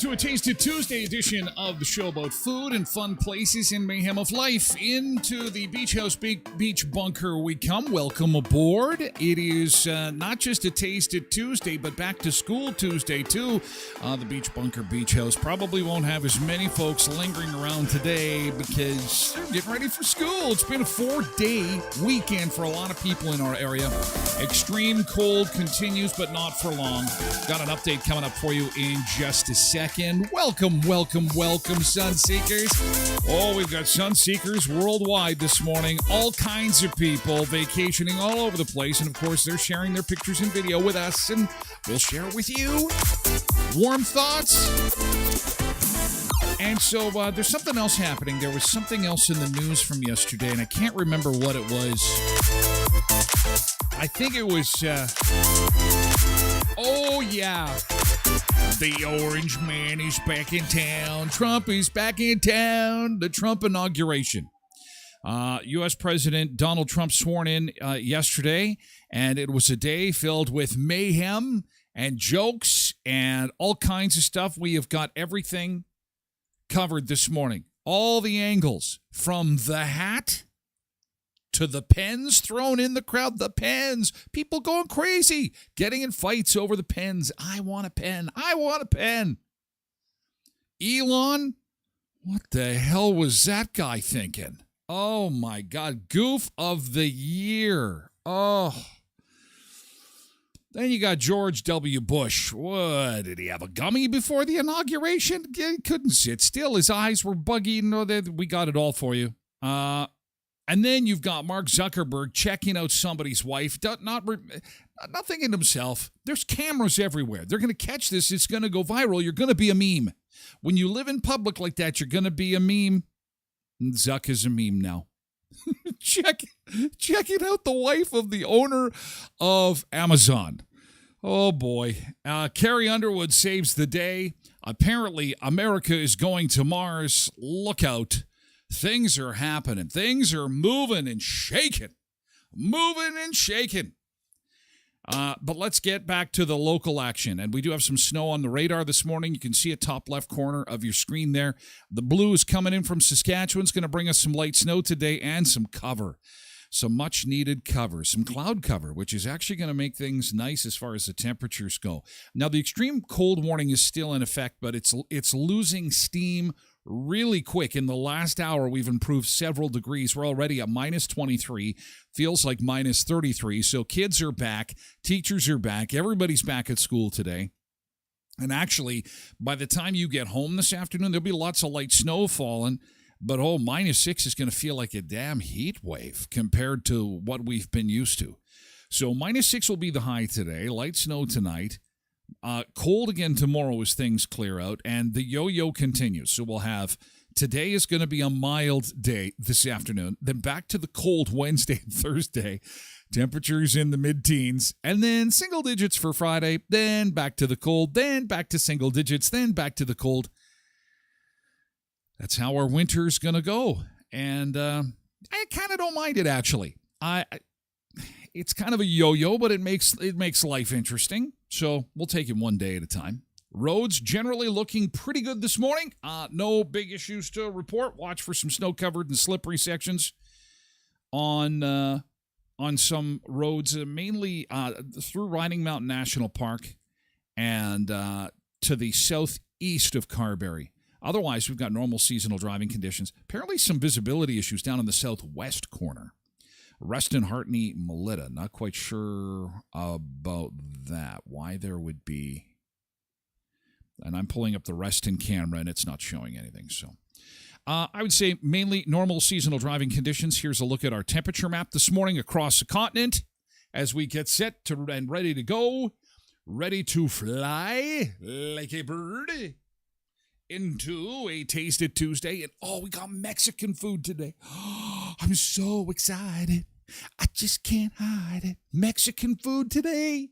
A Tasted Tuesday edition of the show about food and fun places and mayhem of life. Into the Beach House Beach Bunker we come. Welcome aboard. It is not just a Tasted Tuesday, but back to school Tuesday too. The Beach Bunker Beach House probably won't have as many folks lingering around today because they're getting ready for school. It's been a 4-day weekend for a lot of people in our area. Extreme cold continues, but not for long. Got an update coming up for you in just a second. Welcome, Sun Seekers. Oh, we've got Sun Seekers worldwide this morning. All kinds of people vacationing all over the place. And, of course, they're sharing their pictures and video with us, and we'll share with you. Warm thoughts. And so there's something else happening. There was something else in the news from yesterday, and I can't remember what it was. I think it was... oh, yeah. The Orange Man is back in town. Trump is back in town. The Trump inauguration. U.S. President Donald Trump sworn in yesterday, and it was a day filled with mayhem and jokes and all kinds of stuff. We have got everything covered this morning. All the angles, from the hat to the pens thrown in the crowd. The pens. People going crazy. Getting in fights over the pens. I want a pen. I want a pen. Elon, what the hell was that guy thinking? Oh, my God. Goof of the year. Oh. Then you got George W. Bush. What, did he have a gummy before the inauguration? He couldn't sit still. His eyes were buggy. No, we got it all for you. And then you've got Mark Zuckerberg checking out somebody's wife, not thinking to himself, there's cameras everywhere. They're going to catch this. It's going to go viral. You're going to be a meme. When you live in public like that, you're going to be a meme. And Zuck is a meme now. Checking out the wife of the owner of Amazon. Oh, boy. Carrie Underwood saves the day. Apparently, America is going to Mars. Look out. Things are happening. Things are moving and shaking. But let's get back to the local action. And we do have some snow on the radar this morning. You can see it top left corner of your screen there. The blue is coming in from Saskatchewan. It's going to bring us some light snow today and some cover. Some much needed cover. Some cloud cover, which is actually going to make things nice as far as the temperatures go. Now, the extreme cold warning is still in effect, but it's losing steam really quick. In the last hour, we've improved several degrees. We're already at minus 23, feels like minus 33. So kids are back, teachers are back, everybody's back at school today. And actually, by the time you get home this afternoon, there'll be lots of light snow falling. But, minus 6 is going to feel like a damn heat wave compared to what we've been used to. So minus 6 will be the high today, light snow tonight. Cold again tomorrow as things clear out, and the yo-yo continues. So we'll have, today is going to be a mild day this afternoon, then back to the cold Wednesday and Thursday. Temperatures in the mid-teens, and then single digits for Friday, then back to the cold, then back to single digits, then back to the cold. That's how our winter's going to go, and I kind of don't mind it, actually. It's kind of a yo-yo, but it makes life interesting, so we'll take it one day at a time. Roads generally looking pretty good this morning. No big issues to report. Watch for some snow-covered and slippery sections on some roads, mainly through Riding Mountain National Park and to the southeast of Carberry. Otherwise, we've got normal seasonal driving conditions. Apparently some visibility issues down in the southwest corner. Reston, Hartney, Melita. Not quite sure about that. Why there would be. And I'm pulling up the Reston camera, and it's not showing anything. So I would say mainly normal seasonal driving conditions. Here's a look at our temperature map this morning across the continent as we get set to and ready to go. Ready to fly like a bird into a Taste It Tuesday. And we got Mexican food today. I'm so excited. I just can't hide it. Mexican food today.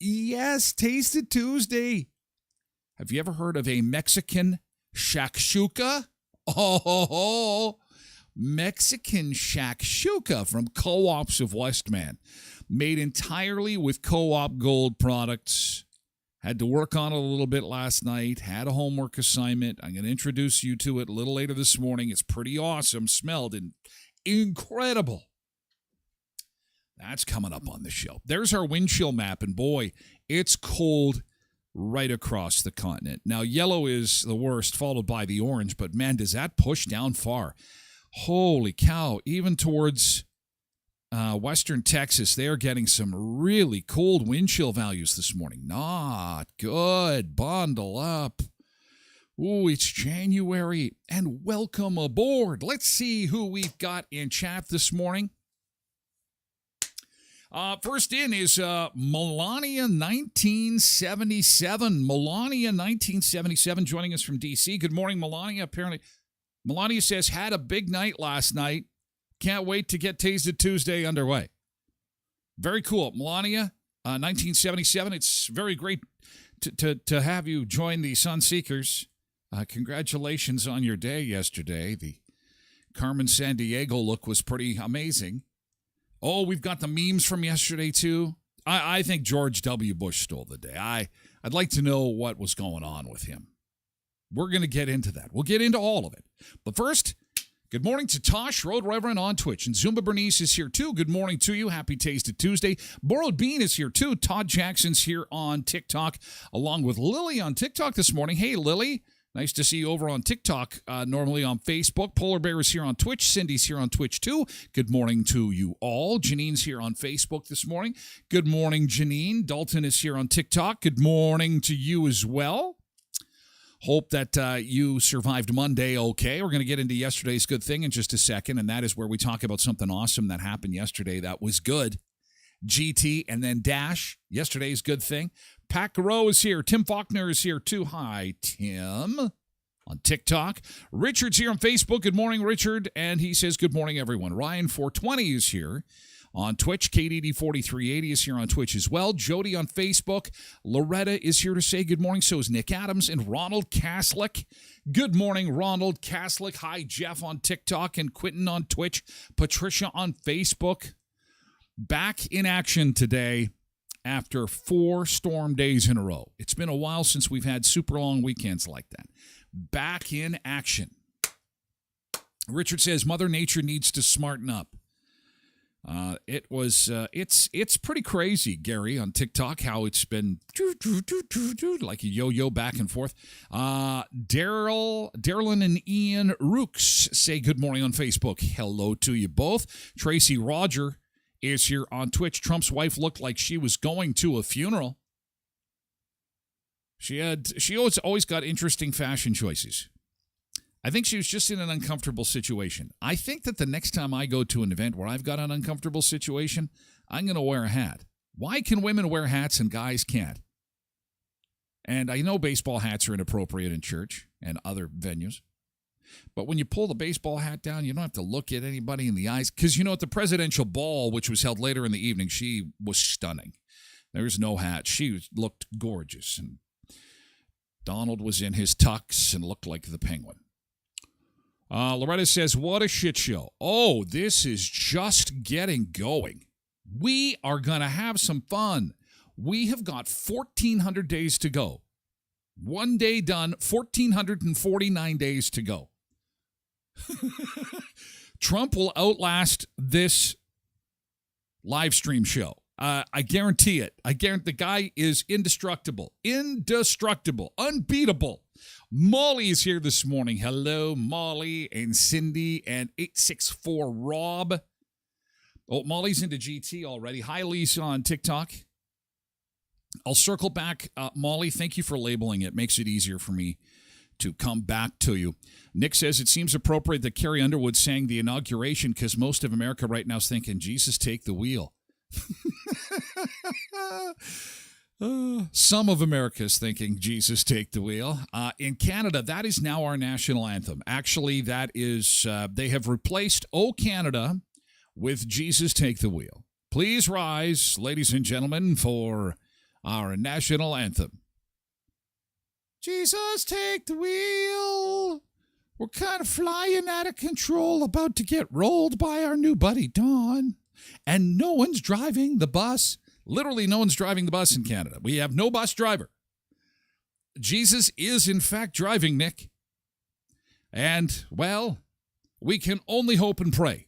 Yes, Taste It Tuesday. Have you ever heard of a Mexican shakshuka? Mexican shakshuka from Co-ops of Westman. Made entirely with Co-op Gold products. Had to work on it a little bit last night. Had a homework assignment. I'm going to introduce you to it a little later this morning. It's pretty awesome. Smelled incredible. That's coming up on the show. There's our wind chill map, and boy, it's cold right across the continent. Now, yellow is the worst, followed by the orange, but man, does that push down far. Holy cow, even towards western Texas, they are getting some really cold wind chill values this morning. Not good. Bundle up. Ooh, it's January, and welcome aboard. Let's see who we've got in chat this morning. First in is Melania 1977. Melania 1977 joining us from D.C. Good morning, Melania. Apparently, Melania says, had a big night last night. Can't wait to get Tasted Tuesday underway. Very cool. Melania 1977. It's very great to have you join the Sunseekers. Congratulations on your day yesterday. The Carmen Sandiego look was pretty amazing. Oh, we've got the memes from yesterday, too. I think George W. Bush stole the day. I'd like to know what was going on with him. We're going to get into that. We'll get into all of it. But first, good morning to Tosh, Road Reverend on Twitch. And Zumba Bernice is here, too. Good morning to you. Happy Tasted Tuesday. Borrowed Bean is here, too. Todd Jackson's here on TikTok, along with Lily on TikTok this morning. Hey, Lily. Nice to see you over on TikTok, normally on Facebook. Polar Bear is here on Twitch. Cindy's here on Twitch, too. Good morning to you all. Janine's here on Facebook this morning. Good morning, Janine. Dalton is here on TikTok. Good morning to you as well. Hope that you survived Monday okay. We're going to get into yesterday's good thing in just a second, and that is where we talk about something awesome that happened yesterday that was good. GT and then Dash, yesterday's good thing. Pat Garreau is here. Tim Faulkner is here too. Hi, Tim, on TikTok. Richard's here on Facebook. Good morning, Richard. And he says, good morning, everyone. Ryan420 is here on Twitch. KDD4380 is here on Twitch as well. Jody on Facebook. Loretta is here to say good morning. So is Nick Adams and Ronald Kaslick. Good morning, Ronald Kaslick. Hi, Jeff on TikTok and Quentin on Twitch. Patricia on Facebook. Back in action today after 4 storm days in a row. It's been a while since we've had super long weekends like that. Back in action. Richard says, Mother Nature needs to smarten up. It's pretty crazy, Gary, on TikTok, how it's been like a yo-yo back and forth. Darylyn and Ian Rooks say good morning on Facebook. Hello to you both. Tracy Roger is here on Twitch. Trump's wife looked like she was going to a funeral. She always got interesting fashion choices. I think she was just in an uncomfortable situation. I think that the next time I go to an event where I've got an uncomfortable situation, I'm going to wear a hat. Why can women wear hats and guys can't? And I know baseball hats are inappropriate in church and other venues. But when you pull the baseball hat down, you don't have to look at anybody in the eyes. Because, at the presidential ball, which was held later in the evening, she was stunning. There's no hat. She looked gorgeous. And Donald was in his tux and looked like the Penguin. Loretta says, what a shit show. Oh, this is just getting going. We are going to have some fun. We have got 1,400 days to go. 1 day done, 1,449 days to go. Trump will outlast this live stream show. I guarantee it. I guarantee the guy is indestructible, unbeatable. Molly is here this morning. Hello, Molly and Cindy and 864 Rob. Oh, Molly's into GT already. Hi, Lisa on TikTok. I'll circle back. Molly, thank you for labeling it. Makes it easier for me to come back to you. Nick says it seems appropriate that Carrie Underwood sang the inauguration because most of America right now is thinking, Jesus, take the wheel. Some of America is thinking, Jesus, take the wheel. In Canada, that is now our national anthem. Actually, that is, they have replaced O Canada with Jesus, take the wheel. Please rise, ladies and gentlemen, for our national anthem. Jesus, take the wheel. We're kind of flying out of control, about to get rolled by our new buddy, Dawn. And no one's driving the bus. Literally, no one's driving the bus in Canada. We have no bus driver. Jesus is, in fact, driving, Nick. And, well, we can only hope and pray.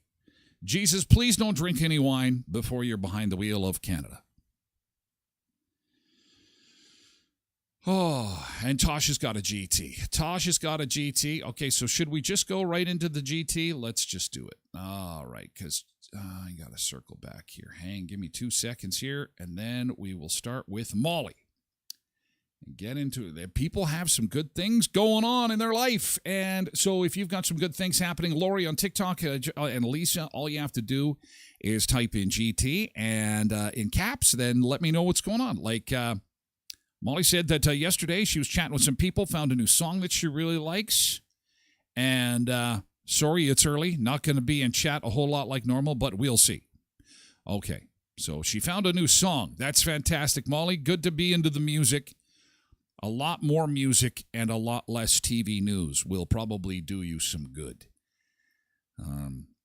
Jesus, please don't drink any wine before you're behind the wheel of Canada. Oh, and Tosh has got a GT. Tosh has got a GT. Okay, so should we just go right into the GT? Let's just do it. All right, because I got to circle back here. Give me 2 seconds here, and then we will start with Molly. And get into it. People have some good things going on in their life. And so if you've got some good things happening, Lori on TikTok and Lisa, all you have to do is type in GT and in caps, then let me know what's going on. Like Molly said that yesterday she was chatting with some people, found a new song that she really likes. And sorry, it's early. Not going to be in chat a whole lot like normal, but we'll see. Okay, so she found a new song. That's fantastic, Molly. Good to be into the music. A lot more music and a lot less TV news will probably do you some good.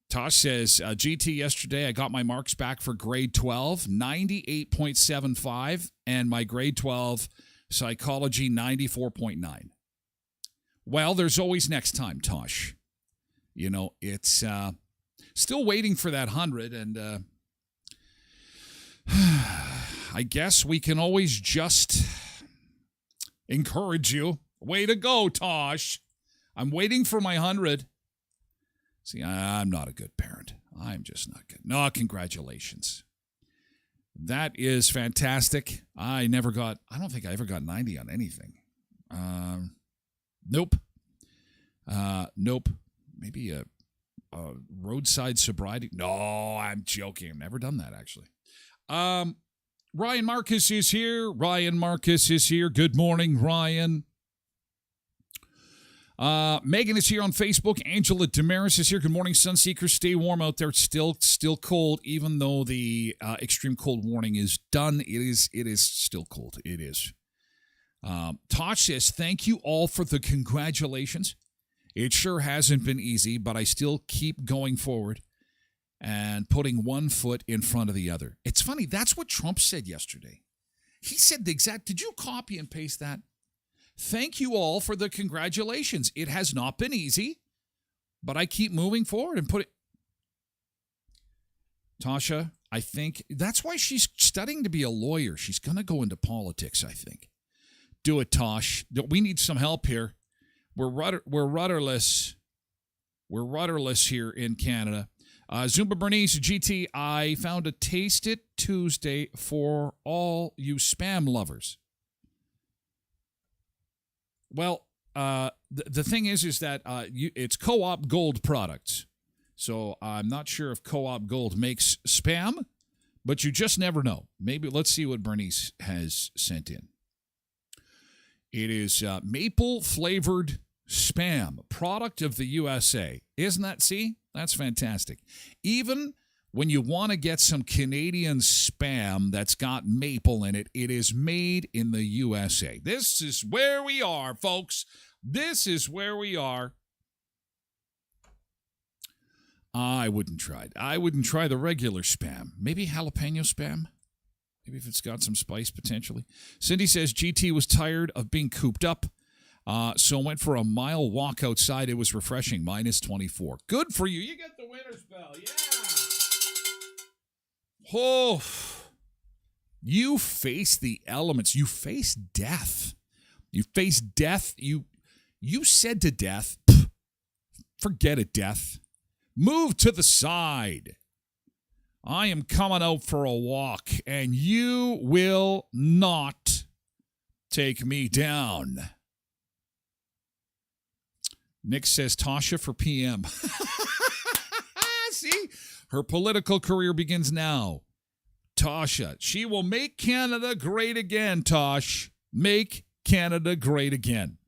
Tosh says, GT yesterday, I got my marks back for grade 12, 98.75, and my grade 12 psychology, 94.9. Well, there's always next time, Tosh. It's still waiting for that 100, and I guess we can always just encourage you. Way to go, Tosh. I'm waiting for my 100. See, I'm not a good parent. I'm just not good. No, congratulations. That is fantastic. I don't think I ever got 90 on anything. Nope. Nope. Maybe a roadside sobriety. No, I'm joking. I've never done that, actually. Ryan Marcus is here. Good morning, Ryan. Megan is here on Facebook. Angela Damaris is here. Good morning, Sunseekers. Stay warm out there. It's still cold, even though the extreme cold warning is done. It is still cold. It is. Tosh says, thank you all for the congratulations. It sure hasn't been easy, but I still keep going forward and putting one foot in front of the other. It's funny. That's what Trump said yesterday. He said the exact, did you copy and paste that? Thank you all for the congratulations. It has not been easy, but I keep moving forward and Tasha, I think that's why she's studying to be a lawyer. She's going to go into politics, I think. Do it, Tosh. We need some help here. We're rudderless. We're rudderless here in Canada. Zumba Bernice, GT, I found a Taste It Tuesday for all you spam lovers. Well, the thing is that it's Co-op Gold products. So I'm not sure if Co-op Gold makes spam, but you just never know. Maybe let's see what Bernice has sent in. It is maple-flavored spam, product of the USA. Isn't that, see? That's fantastic. Even when you want to get some Canadian spam that's got maple in it, it is made in the USA. This is where we are, folks. This is where we are. I wouldn't try it. I wouldn't try the regular spam. Maybe jalapeno spam? Maybe if it's got some spice, potentially. Cindy says GT was tired of being cooped up, so went for a mile walk outside. It was refreshing, minus 24. Good for you. You get the winner's bell. Yeah. Oh, you face the elements. You face death. You face death. You said to death, forget it, death. Move to the side. I am coming out for a walk, and you will not take me down. Nick says Tasha for PM. See? Her political career begins now. Tasha. She will make Canada great again, Tosh. Make Canada great again.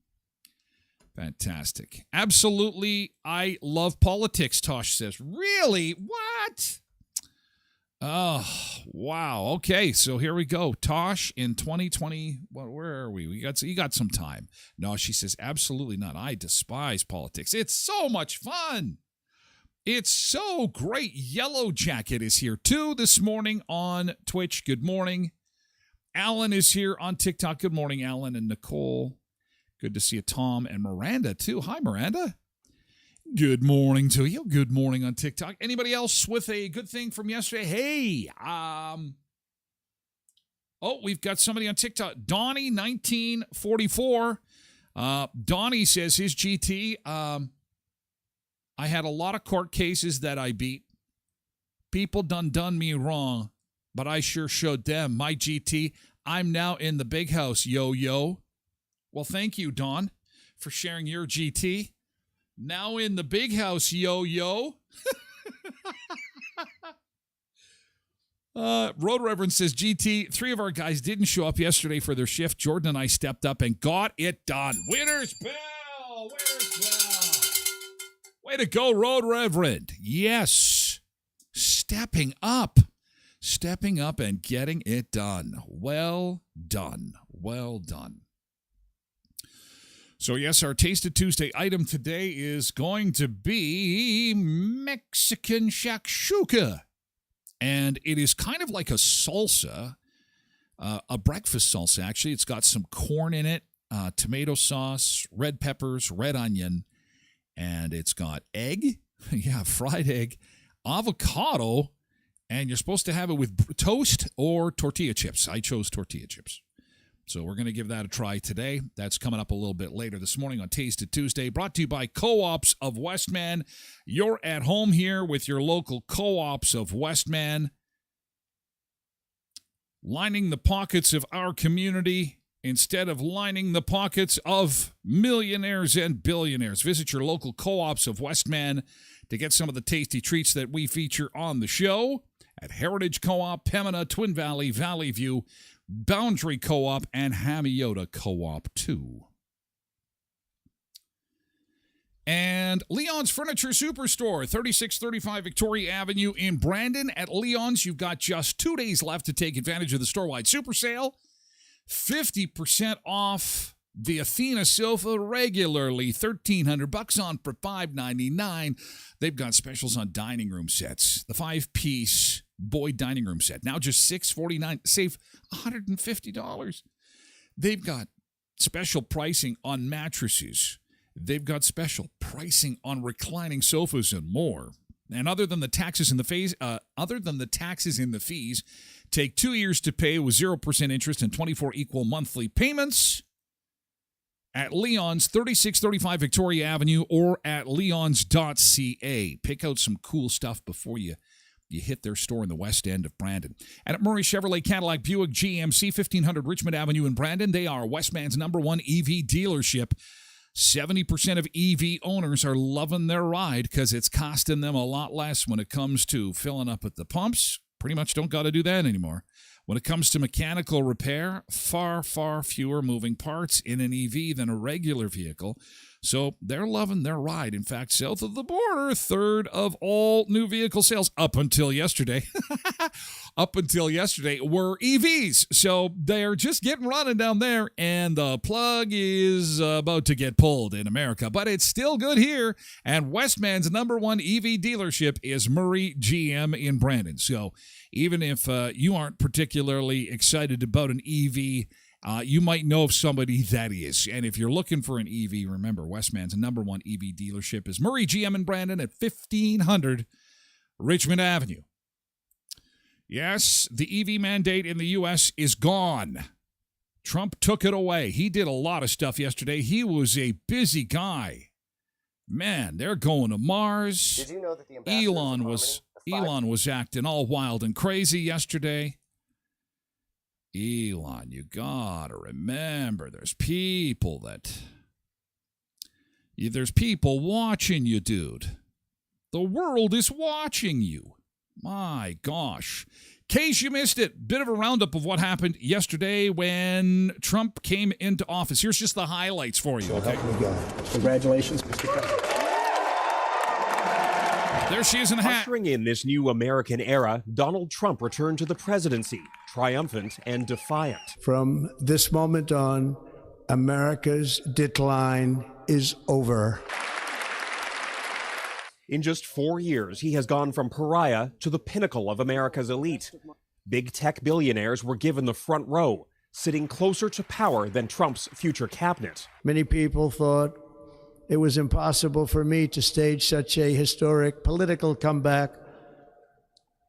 Fantastic. Absolutely, I love politics, Tosh says. Really? What? Oh, wow. Okay, so here we go. Tosh in 2020, where are we? You got some time. No, she says, absolutely not. I despise politics. It's so much fun. It's so great. Yellow Jacket is here, too, this morning on Twitch. Good morning. Alan is here on TikTok. Good morning, Alan and Nicole. Good to see you, Tom and Miranda, too. Hi, Miranda. Good morning to you. Good morning on TikTok. Anybody else with a good thing from yesterday? Hey, we've got somebody on TikTok. Donnie, 1944. Donnie says his GT, I had a lot of court cases that I beat. People done me wrong, but I sure showed them my GT. I'm now in the big house, yo. Well, thank you, Don, for sharing your GT. Now in the big house, yo. Road Reverend says, GT, 3 of our guys didn't show up yesterday for their shift. Jordan and I stepped up and got it done. Winner's bell! Winner's bell! Way to go, Road Reverend. Yes. Stepping up and getting it done. Well done. Well done. So, yes, our Taste of Tuesday item today is going to be Mexican shakshuka. And it is kind of like a salsa, a breakfast salsa, actually. It's got some corn in it, tomato sauce, red peppers, red onion, and it's got egg, fried egg, avocado, and you're supposed to have it with toast or tortilla chips. I chose tortilla chips. So we're going to give that a try today. That's coming up a little bit later this morning on Tasted Tuesday, brought to you by Co-ops of Westman. You're at home here with your local Co-ops of Westman, lining the pockets of our community instead of lining the pockets of millionaires and billionaires. Visit your local Co-ops of Westman to get some of the tasty treats that we feature on the show at Heritage Co-op, Pembina, Twin Valley, Valley View, Boundary Co-op, and Hamiota Co-op, too. And Leon's Furniture Superstore, 3635 Victoria Avenue in Brandon. At Leon's, you've got just 2 days left to take advantage of the store-wide super sale. 50% off the Athena sofa regularly, $1,300 on for $599. They've got specials on dining room sets. The 5-piece Boyd dining room set, now just $649. Save $150. They've got special pricing on mattresses. They've got special pricing on reclining sofas and more. And other than the taxes and the fees, take 2 years to pay with 0% interest and 24 equal monthly payments at Leon's, 3635 Victoria Avenue, or at leons.ca. Pick out some cool stuff before you hit their store in the west end of Brandon. And at Murray Chevrolet Cadillac Buick GMC, 1500 Richmond Avenue in Brandon, they are Westman's #1 EV dealership. 70% of EV owners are loving their ride because it's costing them a lot less when it comes to filling up at the pumps. Pretty much don't got to do that anymore. When it comes to mechanical repair, far, far fewer moving parts in an EV than a regular vehicle. So they're loving their ride. In fact, south of the border, third of all new vehicle sales up until yesterday. Were EVs. So they're just getting running down there, and the plug is about to get pulled in America. But it's still good here, and Westman's #1 EV dealership is Murray GM in Brandon. So even if you aren't particularly excited about an EV, you might know of somebody that is. And if you're looking for an EV, remember, Westman's #1 EV dealership is Murray GM in Brandon at 1500 Richmond Avenue. Yes, the EV mandate in the U.S. is gone. Trump took it away. He did a lot of stuff yesterday. He was a busy guy. Man, they're going to Mars. Did you know that the Elon was acting all wild and crazy yesterday. Elon, you gotta remember, there's people watching you, dude. The world is watching you. My gosh. Case you missed it, bit of a roundup of what happened yesterday when Trump came into office. Here's just the highlights for you. Okay? Congratulations, Mr. President. There she is in a hat. Ushering in this new American era, Donald Trump returned to the presidency, triumphant and defiant. From this moment on, America's decline is over. In just 4 years, he has gone from pariah to the pinnacle of America's elite. Big tech billionaires were given the front row, sitting closer to power than Trump's future cabinet. Many people thought it was impossible for me to stage such a historic political comeback.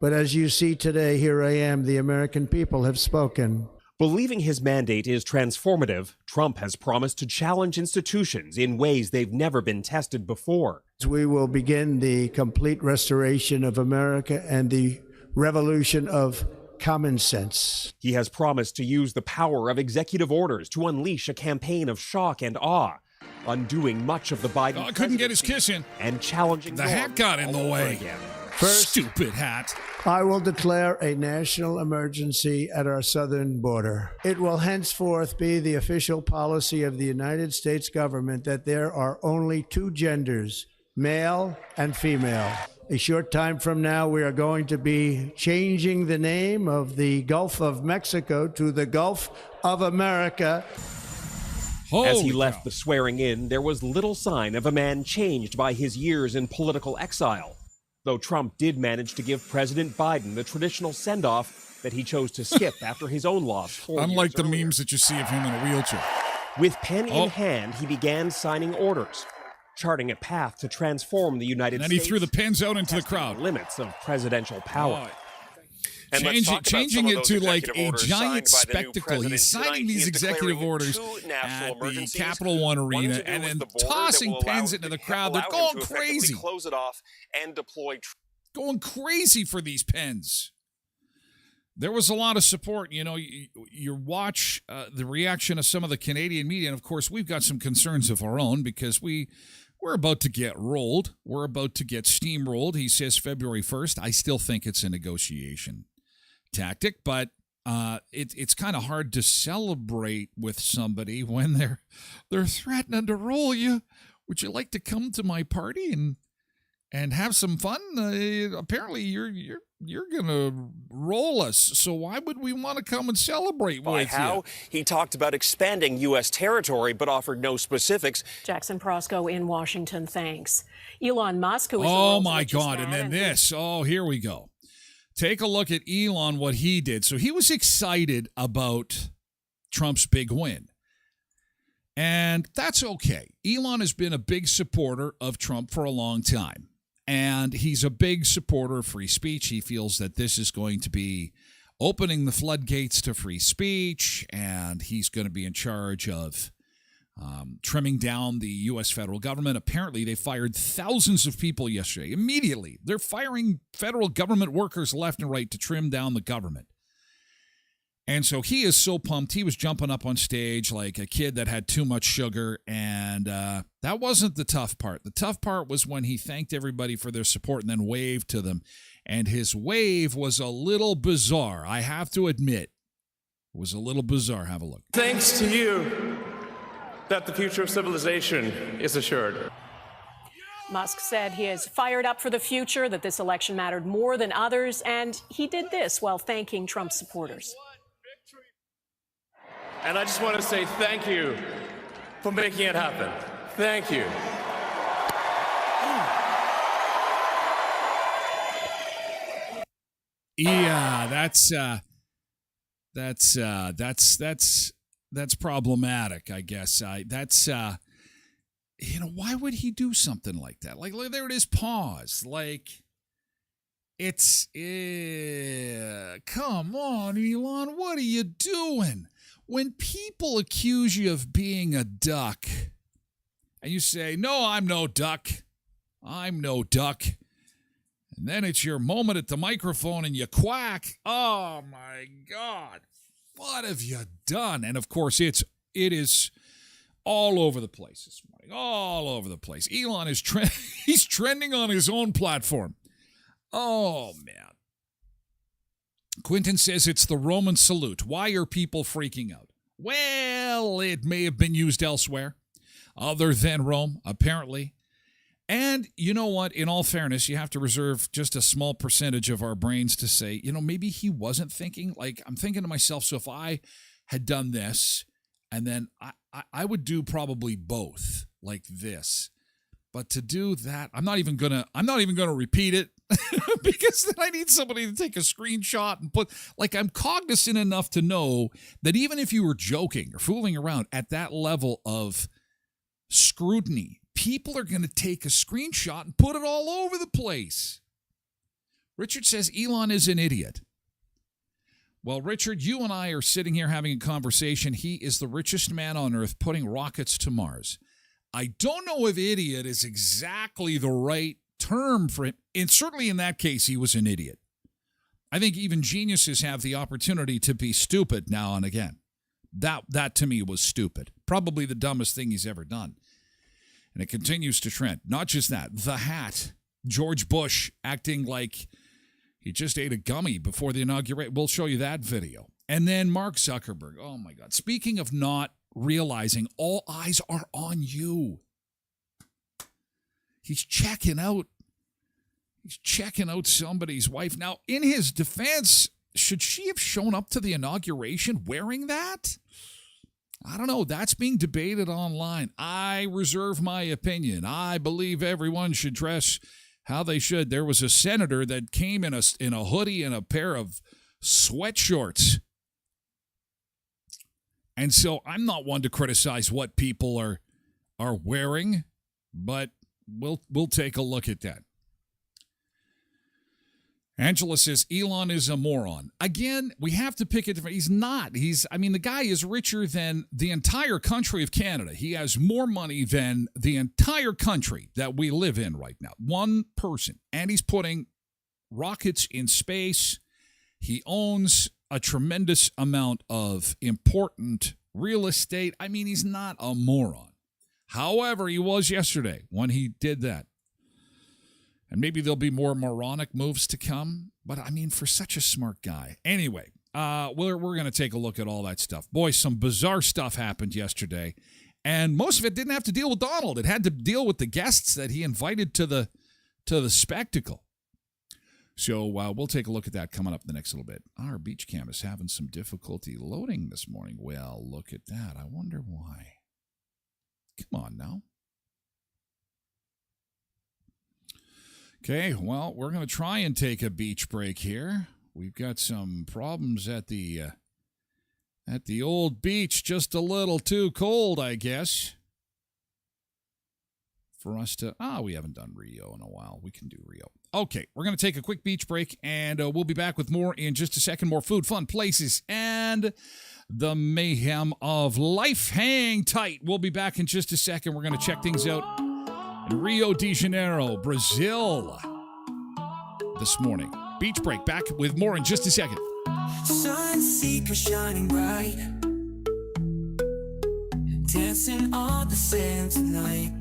But as you see today, here I am. The American people have spoken. Believing his mandate is transformative, Trump has promised to challenge institutions in ways they've never been tested before. We will begin the complete restoration of America and the revolution of common sense. He has promised to use the power of executive orders to unleash a campaign of shock and awe, undoing much of the Biden couldn't get his kiss in. And challenging the hat got in the way again. First, stupid hat. I will declare a national emergency at our southern border. It will henceforth be the official policy of the United States government that there are only two genders, male and female. A short time from now, we are going to be changing the name of the Gulf of Mexico to the Gulf of America. As he left the swearing in, there was little sign of a man changed by his years in political exile. Though Trump did manage to give President Biden the traditional send-off that he chose to skip after his own loss. Unlike the earlier. memes that you see of him in a wheelchair. With pen in hand, he began signing orders, charting a path to transform the United States. And then he threw the pens out into the crowd. Limits of presidential power. Changing it to like a giant spectacle. He's signing these executive orders at the Capital One Arena and then tossing pens into the crowd. They're going crazy. Close it off and deploy. Going crazy for these pens. There was a lot of support. You know, you watch the reaction of some of the Canadian media, and of course, we've got some concerns of our own because we're about to get rolled. We're about to get steamrolled. He says February 1st. I still think it's a negotiation tactic, but it's kind of hard to celebrate with somebody when they're threatening to roll you. Would you like to come to my party and have some fun? Apparently, you're gonna roll us. So why would we want to come and celebrate with you? He talked about expanding U.S. territory, but offered no specifics. Jackson Prosco in Washington. Thanks. Elon Musk, who is oh my God! And then this. Oh, here we go. Take a look at Elon, what he did. So he was excited about Trump's big win. And that's okay. Elon has been a big supporter of Trump for a long time. And he's a big supporter of free speech. He feels that this is going to be opening the floodgates to free speech, and he's going to be in charge of trimming down the U.S. federal government. Apparently, they fired thousands of people yesterday. Immediately, they're firing federal government workers left and right to trim down the government. And so he is so pumped. He was jumping up on stage like a kid that had too much sugar, and that wasn't the tough part. The tough part was when he thanked everybody for their support and then waved to them. And his wave was a little bizarre, I have to admit. It was a little bizarre. Have a look. Thanks to you that the future of civilization is assured. Musk said he is fired up for the future, that this election mattered more than others, and he did this while thanking Trump's supporters. And I just want to say thank you for making it happen. Thank you. Yeah, that's problematic, I guess. Why would he do something like that? Like, there it is, pause. Like, it's, come on, Elon, what are you doing? When people accuse you of being a duck, and you say, no, I'm no duck, and then it's your moment at the microphone and you quack, oh my God, what have you done? And of course, it is all over the place this morning, all over the place. Elon is he's trending on his own platform. Oh, man. Quentin says it's the Roman salute. Why are people freaking out? Well, it may have been used elsewhere, other than Rome, apparently. And you know what? In all fairness, you have to reserve just a small percentage of our brains to say, maybe he wasn't thinking. Like, I'm thinking to myself, so if I had done this, and then I would do probably both, like this. But to do that, I'm not even gonna repeat it because then I need somebody to take a screenshot and put. Like, I'm cognizant enough to know that even if you were joking or fooling around at that level of scrutiny, people are going to take a screenshot and put it all over the place. Richard says Elon is an idiot. Well, Richard, you and I are sitting here having a conversation. He is the richest man on earth putting rockets to Mars. I don't know if idiot is exactly the right term for him. And certainly in that case, he was an idiot. I think even geniuses have the opportunity to be stupid now and again. That to me was stupid. Probably the dumbest thing he's ever done. And it continues to trend. Not just that. The hat. George Bush acting like he just ate a gummy before the inauguration. We'll show you that video. And then Mark Zuckerberg. Oh, my God. Speaking of not realizing, all eyes are on you. He's checking out somebody's wife. Now, in his defense, should she have shown up to the inauguration wearing that? I don't know. That's being debated online. I reserve my opinion. I believe everyone should dress how they should. There was a senator that came in a hoodie and a pair of sweatshorts. And so I'm not one to criticize what people are wearing, but we'll take a look at that. Angela says Elon is a moron. Again, we have to pick a different. He's not. The guy is richer than the entire country of Canada. He has more money than the entire country that we live in right now. One person. And he's putting rockets in space. He owns a tremendous amount of important real estate. He's not a moron. However, he was yesterday when he did that. And maybe there'll be more moronic moves to come. But, for such a smart guy. Anyway, we're going to take a look at all that stuff. Boy, some bizarre stuff happened yesterday. And most of it didn't have to deal with Donald. It had to deal with the guests that he invited to the spectacle. So we'll take a look at that coming up in the next little bit. Our beach cam is having some difficulty loading this morning. Well, look at that. I wonder why. Come on now. Okay, well, we're going to try and take a beach break here. We've got some problems at the old beach, just a little too cold, I guess. for us to... we haven't done Rio in a while. We can do Rio. Okay, we're going to take a quick beach break, and we'll be back with more in just a second. More food, fun, places, and the mayhem of life. Hang tight. We'll be back in just a second. We're going to check things out in Rio de Janeiro, Brazil, this morning. Beach break. Back with more in just a second. Sun seeker shining bright, dancing on the sand tonight.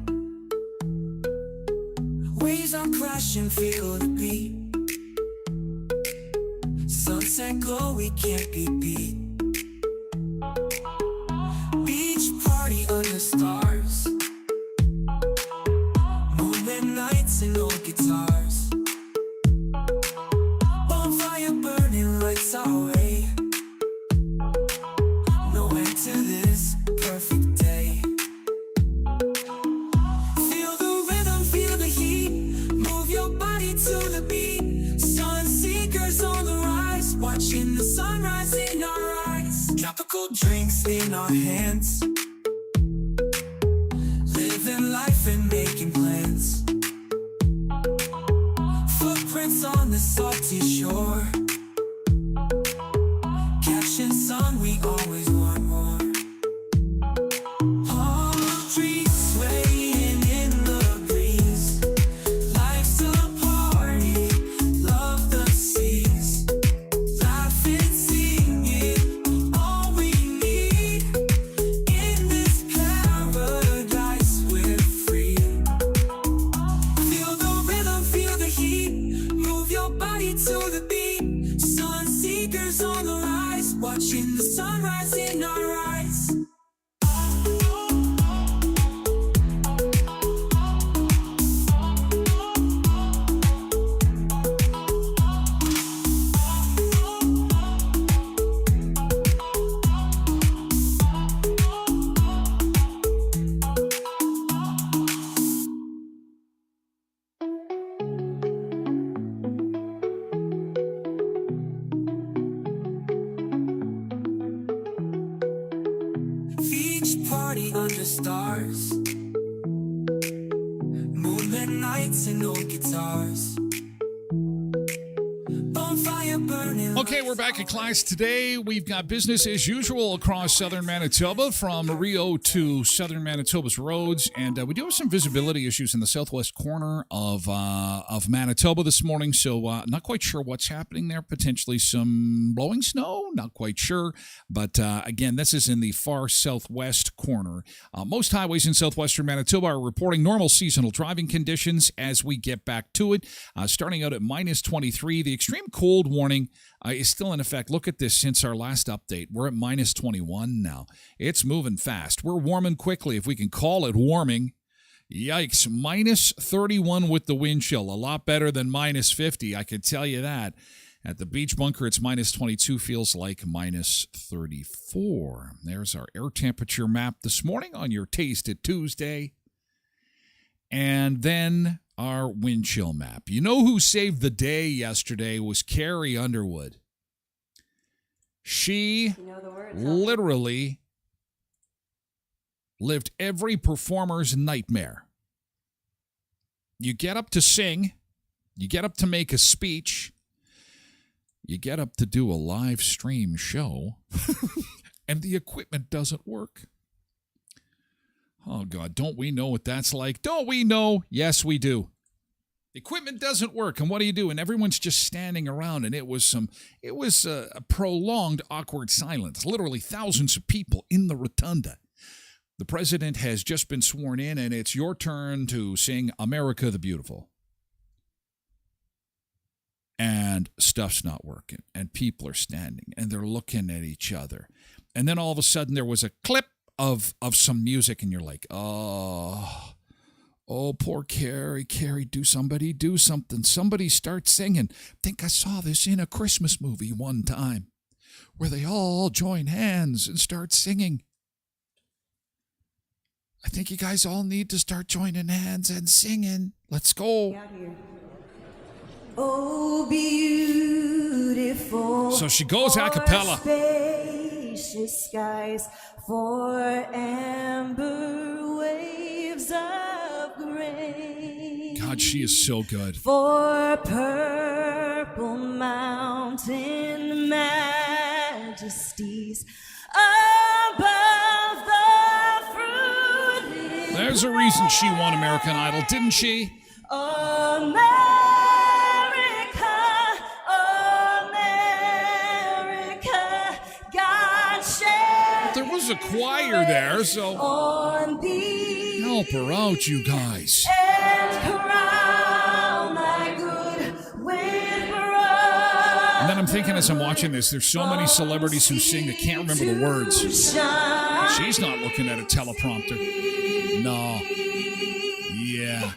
Waves are crashing, feel the beat. Sunset glow, we can't be beat. Beach party under stars, moonlit nights and old guitars. Bonfire burning, lights our way. No end to this perfect day. Feel the rhythm, feel the heat. Move your body to the beat. Sun seekers on the rise, watching the sunrise in our eyes. Tropical drinks in our hands, living life and making plans. Footprints on the salty shore, catching sun, we always want more. Palm trees swaying in the breeze. Life's a party, love the seas. Laughing, singing, all we need. In this paradise, we're free. Feel the rhythm, feel the heat. Move your body to the beat. Sun seekers on the rise, watching the sunrise in our eyes. Beach party under stars, moonlit nights and old guitars. Bonfire burning. Okay, we're back in class today. We've got business as usual across southern Manitoba, from Rio to southern Manitoba's roads, and we do have some visibility issues in the southwest corner of Manitoba this morning, so not quite sure what's happening there. Potentially some blowing snow, not quite sure, but again, this is in the far southwest corner. Most highways in southwestern Manitoba are reporting normal seasonal driving conditions as we get back to it. Starting out at minus 23, the extreme cold warning is still in effect. Look at this since our last update. We're at minus 21 now. It's moving fast. We're warming quickly, if we can call it warming. Yikes, minus 31 with the wind chill. A lot better than minus 50, I can tell you that. At the beach bunker, it's minus 22, feels like minus 34. There's our air temperature map this morning on your Taste It Tuesday. And then our wind chill map. You know who saved the day yesterday was Carrie Underwood. She literally lived every performer's nightmare. You get up to sing, you get up to make a speech, you get up to do a live stream show, and the equipment doesn't work. Oh, God, don't we know what that's like? Don't we know? Yes, we do. The equipment doesn't work, and what do you do? And everyone's just standing around, and it was a prolonged, awkward silence. Literally thousands of people in the rotunda. The president has just been sworn in, and it's your turn to sing America the Beautiful. And stuff's not working, and people are standing, and they're looking at each other. And then all of a sudden, there was a clip of some music, and you're like, oh, poor Carrie. Carrie, do something. Somebody start singing. I think I saw this in a Christmas movie one time, where they all join hands and start singing. I think you guys all need to start joining hands and singing. Let's go. Oh, beautiful. So she goes a cappella. Spacious skies for amber waves of grain. God, she is so good. For purple mountain majesties above the fruitless. There's a reason she won American Idol, didn't she? America, America, God shed There was a choir there, so on thee help her out, you guys. and crown thy good with broad. And then I'm thinking as I'm watching this, there's so many celebrities who sing that can't remember the words. She's not looking at a teleprompter. No. Yeah.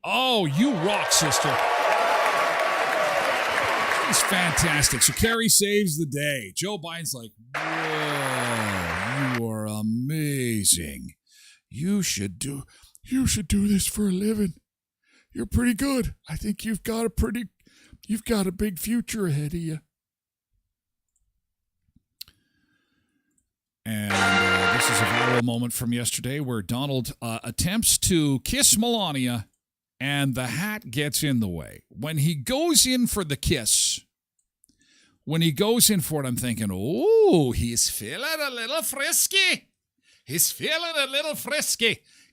Oh, you rock, sister. It's fantastic. So Kerry saves the day. Joe Biden's like, whoa, you are amazing. You should do this for a living. You're pretty good. I think you've got a big future ahead of you. And this is a viral moment from yesterday where Donald attempts to kiss Melania and the hat gets in the way. When he goes in for the kiss, I'm thinking, oh, he's feeling a little frisky.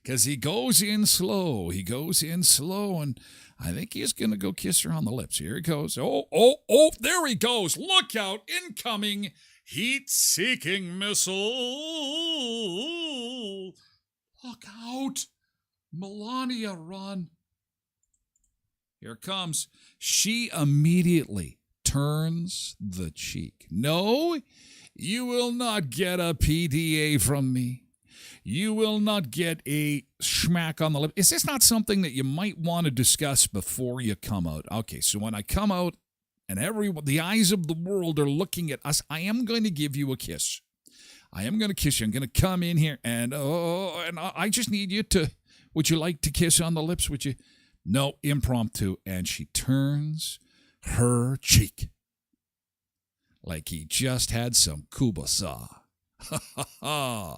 Because he goes in slow, and I think he's going to go kiss her on the lips. Here he goes. Oh, there he goes. Look out, incoming heat-seeking missile. Look out. Melania, run. Here it comes. She immediately turns the cheek. No, you will not get a PDA from me. You will not get a schmack on the lip. Is this not something that you might want to discuss before you come out? Okay, so when I come out and the eyes of the world are looking at us, I am going to give you a kiss. I am going to kiss you. I'm going to come in here and I just need you to, would you like to kiss on the lips? Would you? No, impromptu. And she turns her cheek like he just had some kubasa. Ha ha ha.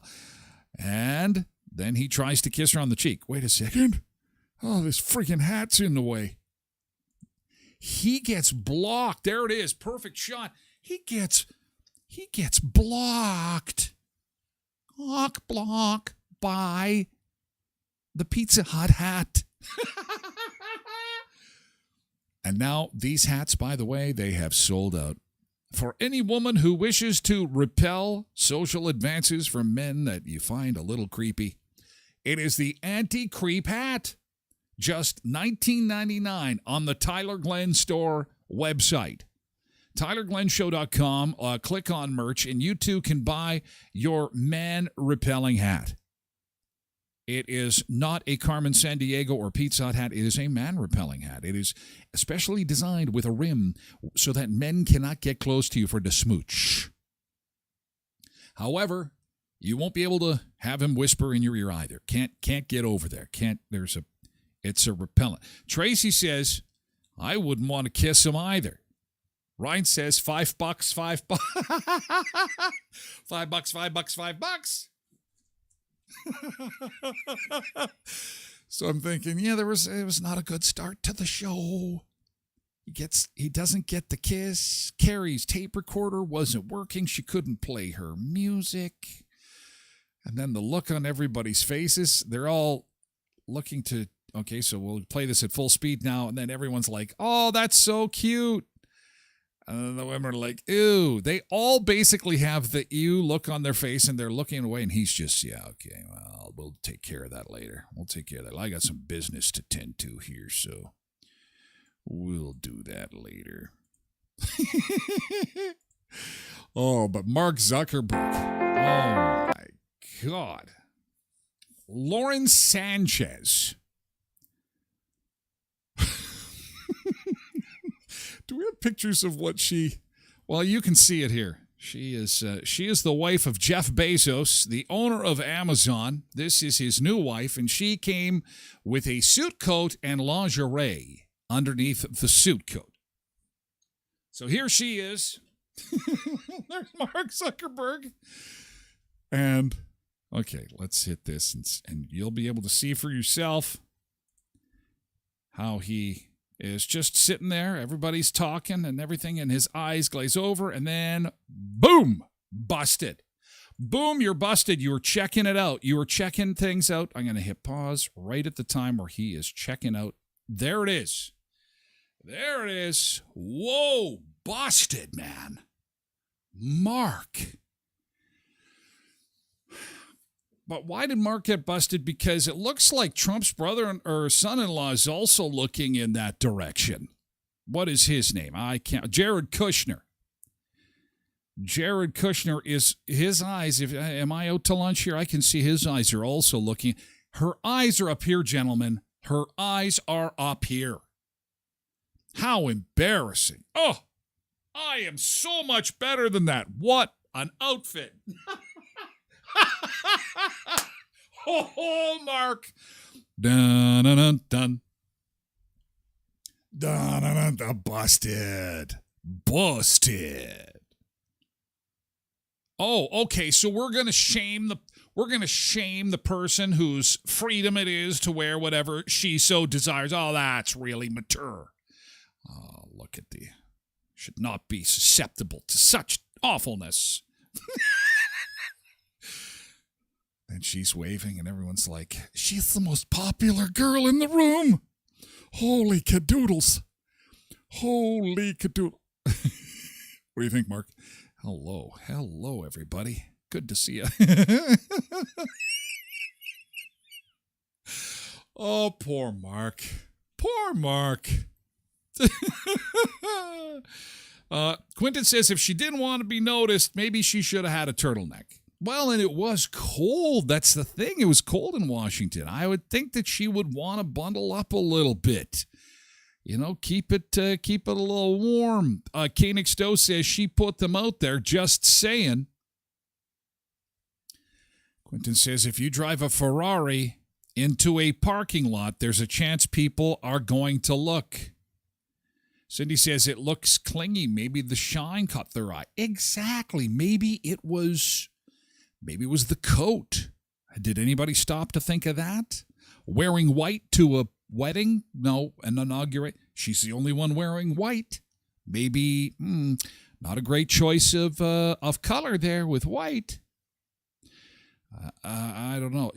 And then he tries to kiss her on the cheek. Wait a second. Oh, this freaking hat's in the way. He gets blocked. There it is. Perfect shot. He gets blocked. Block by the Pizza Hut hat. And now these hats, by the way, they have sold out. For any woman who wishes to repel social advances from men that you find a little creepy, it is the anti-creep hat. Just $19.99 on the Tyler Glen store website. TylerGlenShow.com. Click on merch, and you too can buy your man-repelling hat. It is not a Carmen Sandiego or Pizza Hut hat. It is a man-repelling hat. It is especially designed with a rim so that men cannot get close to you for the smooch. However, you won't be able to have him whisper in your ear either. Can't get over there. It's a repellent. Tracy says, I wouldn't want to kiss him either. Ryan says, $5, $5. $5. So I'm thinking, it was not a good start to the show. He doesn't get the kiss. Carrie's tape recorder wasn't working. She couldn't play her music. And then the look on everybody's faces, they're all looking to, okay, so we'll play this at full speed now. And then everyone's like, oh, that's so cute. And then the women are like, ew. They all basically have the ew look on their face, and they're looking away, and he's just, yeah, okay, well, we'll take care of that later. We'll take care of that. I got some business to tend to here, so we'll do that later. Oh, but Mark Zuckerberg. Oh, my God. Lauren Sanchez. Do we have pictures of what well, you can see it here. She is the wife of Jeff Bezos, the owner of Amazon. This is his new wife, and she came with a suit coat and lingerie underneath the suit coat. So here she is. There's Mark Zuckerberg. And, okay, let's hit this, and you'll be able to see for yourself how he is just sitting there. Everybody's talking and everything, and his eyes glaze over, and then boom, busted. Boom, you're busted. You were checking it out. You were checking things out. I'm going to hit pause right at the time where he is checking out. There it is. There it is. Whoa, busted, man. Mark. But why did Mark get busted? Because it looks like Trump's brother or son-in-law is also looking in that direction. What is his name? I can't. Jared Kushner. Jared Kushner is his eyes. Am I out to lunch here? I can see his eyes are also looking. Her eyes are up here, gentlemen. Her eyes are up here. How embarrassing. Oh, I am so much better than that. What an outfit. Oh, Mark. Dun, dun, dun, dun. Dun, dun, dun, dun. Busted. Busted. Oh, okay. So we're gonna shame the person whose freedom it is to wear whatever she so desires. Oh, that's really mature. Oh, look at the should not be susceptible to such awfulness. And she's waving, and everyone's like, she's the most popular girl in the room. Holy cadoodles. Holy cadoodle. What do you think, Mark? Hello. Hello, everybody. Good to see you. Oh, poor Mark. Poor Mark. Quentin says if she didn't want to be noticed, maybe she should have had a turtleneck. Well, and it was cold. That's the thing. It was cold in Washington. I would think that she would want to bundle up a little bit. You know, keep it a little warm. Koenig Stowe says she put them out there, just saying. Quentin says if you drive a Ferrari into a parking lot, there's a chance people are going to look. Cindy says it looks clingy. Maybe the shine caught their eye. Exactly. Maybe it was the coat. Did anybody stop to think of that? Wearing white to a wedding? No, an inauguration. She's the only one wearing white. Maybe not a great choice of color there with white. I don't know.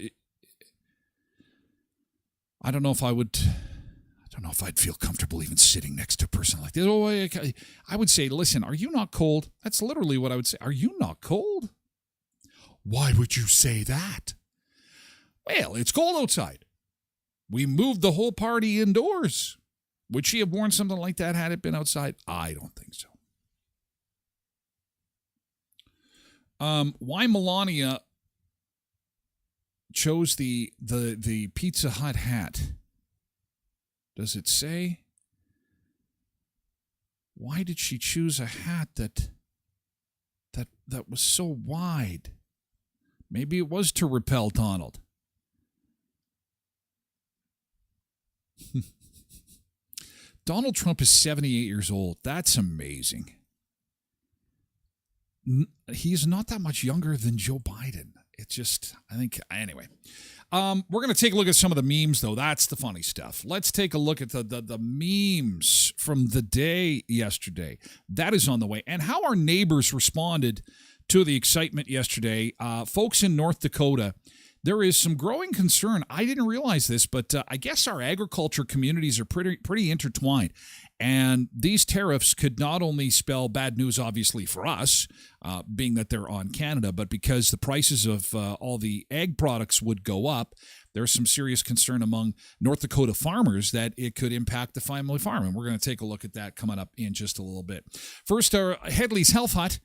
I don't know if I would. I don't know if I'd feel comfortable even sitting next to a person like this. Oh, I would say, listen, are you not cold? That's literally what I would say. Are you not cold? Why would you say that? Well, it's cold outside. We moved the whole party indoors. Would she have worn something like that had it been outside? I don't think so. Why Melania chose the Pizza Hut hat? Does it say? Why did she choose a hat that was so wide? Maybe it was to repel Donald. Donald Trump is 78 years old. That's amazing. He's not that much younger than Joe Biden. It's just, I think, anyway. We're going to take a look at some of the memes, though. That's the funny stuff. Let's take a look at the memes from the day yesterday. That is on the way. And how our neighbors responded to the excitement yesterday. Folks in North Dakota, there is some growing concern. I didn't realize this, but I guess our agriculture communities are pretty intertwined. And these tariffs could not only spell bad news, obviously, for us, being that they're on Canada, but because the prices of all the ag products would go up, there's some serious concern among North Dakota farmers that it could impact the family farm. And we're going to take a look at that coming up in just a little bit. First, our Headley's Health Hut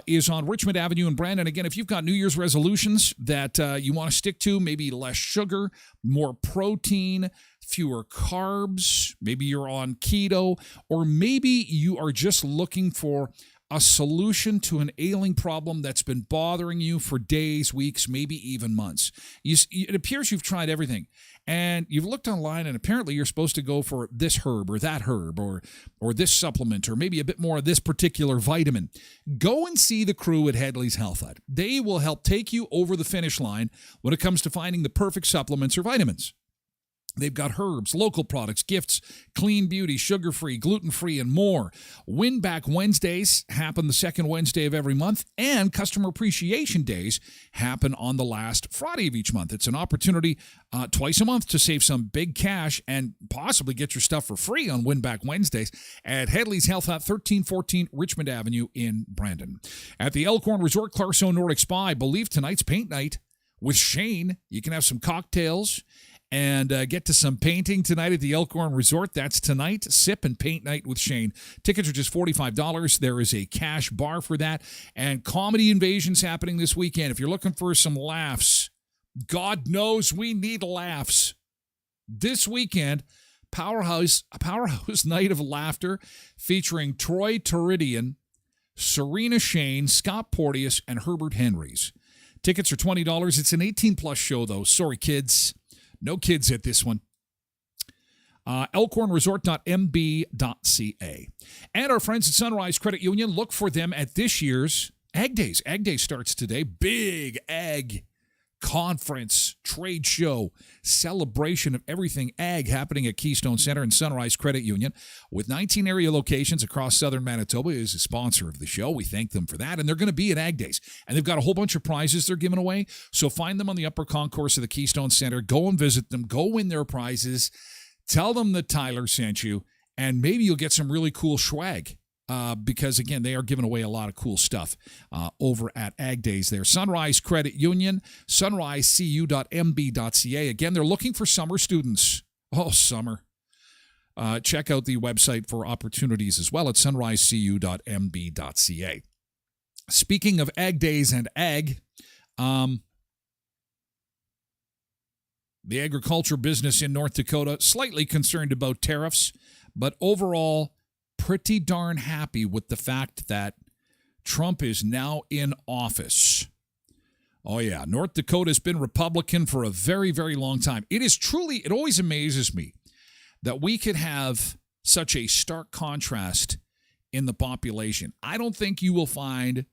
is on Richmond Avenue in Brandon. Again, if you've got New Year's resolutions that you want to stick to, maybe less sugar, more protein, fewer carbs, maybe you're on keto, or maybe you are just looking for a solution to an ailing problem that's been bothering you for days, weeks, maybe even months. It appears you've tried everything, and you've looked online, and apparently you're supposed to go for this herb or that herb or this supplement or maybe a bit more of this particular vitamin. Go and see the crew at Headley's Health Hut. They will help take you over the finish line when it comes to finding the perfect supplements or vitamins. They've got herbs, local products, gifts, clean beauty, sugar-free, gluten-free, and more. Win Back Wednesdays happen the second Wednesday of every month, and Customer Appreciation Days happen on the last Friday of each month. It's an opportunity twice a month to save some big cash and possibly get your stuff for free on Win Back Wednesdays at Headley's Health Hut, 1314 Richmond Avenue in Brandon. At the Elkhorn Resort Clarkson Nordic Spa, I believe tonight's paint night with Shane. You can have some cocktails and get to some painting tonight at the Elkhorn Resort. That's tonight, Sip and Paint Night with Shane. Tickets are just $45. There is a cash bar for that. And Comedy Invasion's happening this weekend. If you're looking for some laughs, God knows we need laughs. This weekend, a powerhouse night of laughter featuring Troy Teridian, Serena Shane, Scott Porteous, and Herbert Henrys. Tickets are $20. It's an 18-plus show, though. Sorry, kids. No kids at this one. elkhornresort.mb.ca. And our friends at Sunrise Credit Union, look for them at this year's Ag Days. Ag Day starts today. Big ag conference, trade show, celebration of everything ag happening at Keystone Center and Sunrise Credit Union. With 19 area locations across southern Manitoba, is a sponsor of the show. We thank them for that. And they're going to be at Ag Days. And they've got a whole bunch of prizes they're giving away. So find them on the upper concourse of the Keystone Center. Go and visit them. Go win their prizes. Tell them that Tyler sent you. And maybe you'll get some really cool swag. Because, again, they are giving away a lot of cool stuff over at Ag Days there. Sunrise Credit Union, sunrisecu.mb.ca. Again, they're looking for summer students. Oh, summer. Check out the website for opportunities as well at sunrisecu.mb.ca. Speaking of Ag Days and ag, the agriculture business in North Dakota, slightly concerned about tariffs, but overall, pretty darn happy with the fact that Trump is now in office. Oh, yeah. North Dakota has been Republican for a very, very long time. It always amazes me that we could have such a stark contrast in the population. I don't think you will find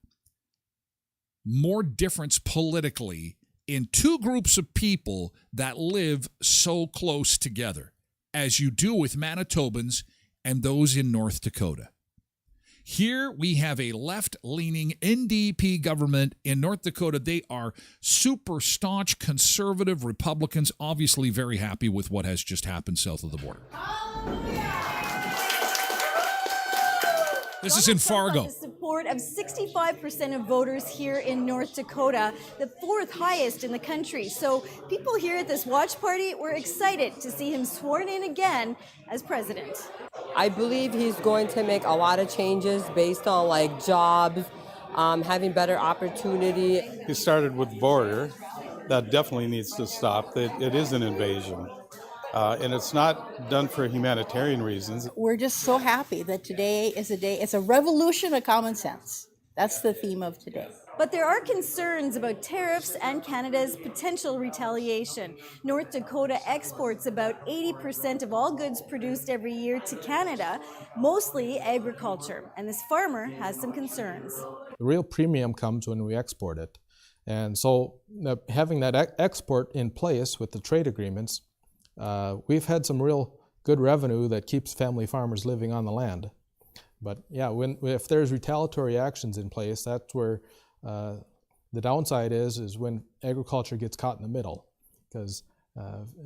more difference politically in two groups of people that live so close together as you do with Manitobans and those in North Dakota. Here we have a left-leaning NDP government in North Dakota. They are super staunch conservative Republicans, obviously very happy with what has just happened south of the border. This is in Fargo. The support of 65% of voters here in North Dakota, the fourth highest in the country. So people here at this watch party were excited to see him sworn in again as president. I believe he's going to make a lot of changes based on like jobs, having better opportunity. He started with the border. That definitely needs to stop. It is an invasion. And it's not done for humanitarian reasons. We're just so happy that today is a day, it's a revolution of common sense. That's the theme of today. But there are concerns about tariffs and Canada's potential retaliation. North Dakota exports about 80% of all goods produced every year to Canada, mostly agriculture. And this farmer has some concerns. The real premium comes when we export it. And so having that export in place with the trade agreements, we've had some real good revenue that keeps family farmers living on the land. But yeah, if there's retaliatory actions in place, that's where the downside is when agriculture gets caught in the middle, because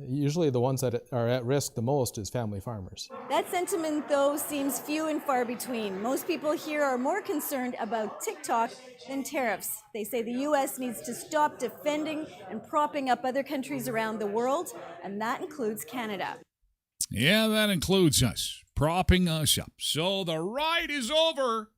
usually the ones that are at risk the most is family farmers. That sentiment, though, seems few and far between. Most people here are more concerned about TikTok than tariffs. They say the U.S. needs to stop defending and propping up other countries around the world, and that includes Canada. Yeah, that includes us, propping us up. So the ride is over,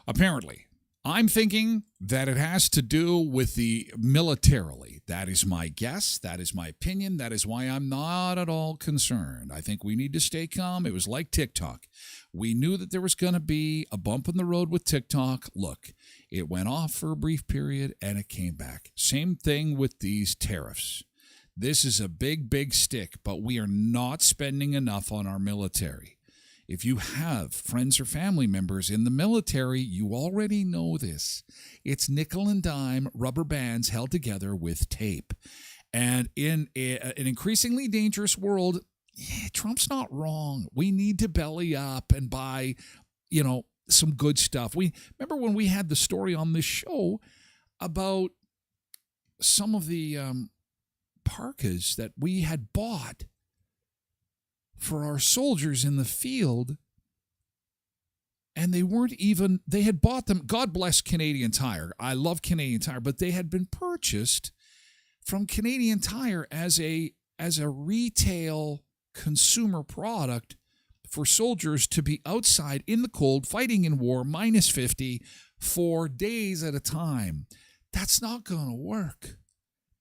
apparently. I'm thinking that it has to do with the militarily. That is my guess. That is my opinion. That is why I'm not at all concerned. I think we need to stay calm. It was like TikTok. We knew that there was going to be a bump in the road with TikTok. Look, it went off for a brief period and it came back. Same thing with these tariffs. This is a big, big stick, but we are not spending enough on our military. If you have friends or family members in the military, you already know this. It's nickel and dime rubber bands held together with tape. And in an increasingly dangerous world, Trump's not wrong. We need to belly up and buy, some good stuff. We remember when we had the story on this show about some of the parkas that we had bought for our soldiers in the field, and they had bought them. God bless Canadian Tire. I love Canadian Tire, but they had been purchased from Canadian Tire as a retail consumer product for soldiers to be outside in the cold, fighting in war, minus 50, for days at a time. That's not going to work.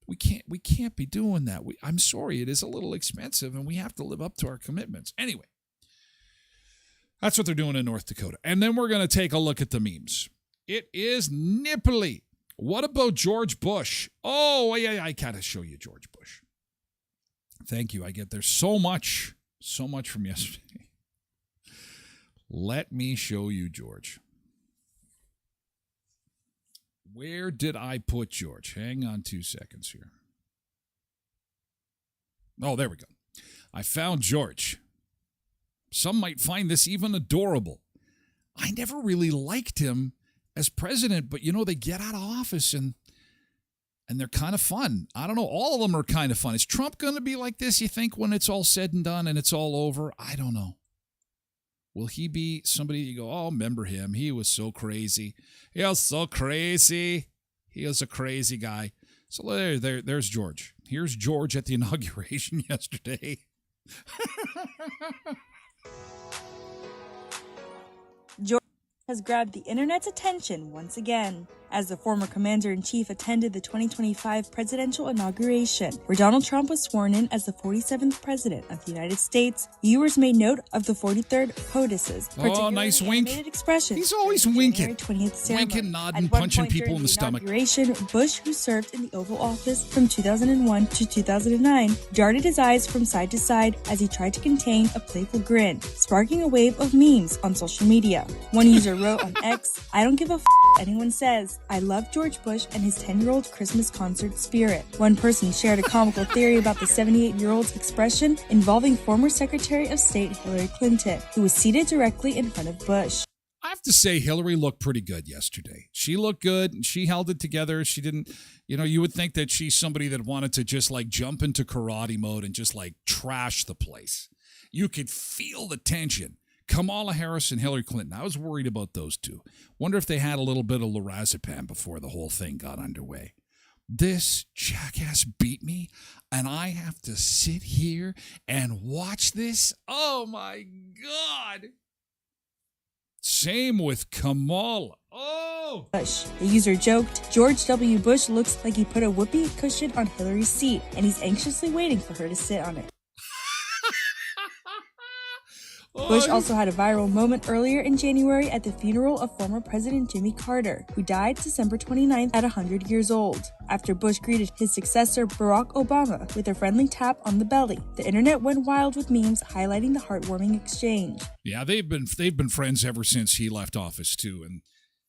We can't be doing that. I'm sorry, it is a little expensive, and we have to live up to our commitments. Anyway, that's what they're doing in North Dakota. And then we're going to take a look at the memes. It is nipply. What about George Bush? Oh, yeah, I got to show you George Bush. Thank you. There's so much from yesterday. Let me show you George. Where did I put George? Hang on 2 seconds here. Oh, there we go. I found George. Some might find this even adorable. I never really liked him as president, but they get out of office and they're kind of fun. I don't know. All of them are kind of fun. Is Trump going to be like this, you think, when it's all said and done and it's all over? I don't know. Will he be somebody you go, oh, remember him? He was so crazy. He was so crazy. He was a crazy guy. So there's George. Here's George at the inauguration yesterday. George has grabbed the internet's attention once again as the former commander-in-chief attended the 2025 presidential inauguration, where Donald Trump was sworn in as the 47th president of the United States. Viewers made note of the 43rd POTUS's particularly nice wink. expressions. He's always winking. 20th ceremony. Winking, nodding, At one punching point people during in the stomach. Inauguration, Bush, who served in the Oval Office from 2001 to 2009, darted his eyes from side to side as he tried to contain a playful grin, sparking a wave of memes on social media. One user wrote on X, "I don't give a anyone says. I love George Bush and his 10-year-old Christmas concert spirit." One person shared a comical theory about the 78-year-old's expression involving former Secretary of State Hillary Clinton, who was seated directly in front of Bush. I have to say, Hillary looked pretty good yesterday. She looked good, and she held it together. She didn't, you would think that she's somebody that wanted to just jump into karate mode and just trash the place. You could feel the tension. Kamala Harris and Hillary Clinton. I was worried about those two. Wonder if they had a little bit of lorazepam before the whole thing got underway. This jackass beat me, and I have to sit here and watch this? Oh, my God. Same with Kamala. Oh! Bush. The user joked, "George W. Bush looks like he put a whoopee cushion on Hillary's seat, and he's anxiously waiting for her to sit on it." Bush also had a viral moment earlier in January at the funeral of former President Jimmy Carter, who died December 29th at 100 years old. After Bush greeted his successor Barack Obama with a friendly tap on the belly, the internet went wild with memes highlighting the heartwarming exchange. Yeah, they've been friends ever since he left office too, and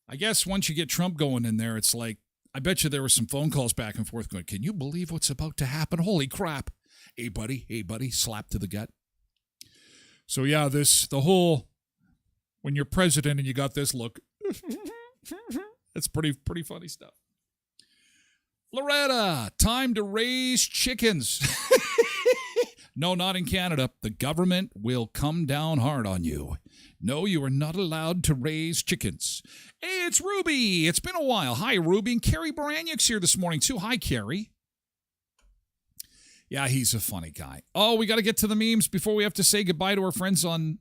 I guess once you get Trump going in there, it's like, I bet you there were some phone calls back and forth going, "Can you believe what's about to happen? Holy crap. Hey buddy, slap to the gut." So yeah, the whole, when you're president and you got this look, it's pretty funny stuff. Loretta, time to raise chickens. No, not in Canada. The government will come down hard on you. No, you are not allowed to raise chickens. Hey, it's Ruby. It's been a while. Hi, Ruby. And Carrie Baranyuk's here this morning, too. Hi, Carrie. Yeah, he's a funny guy. Oh, we got to get to the memes before we have to say goodbye to our friends on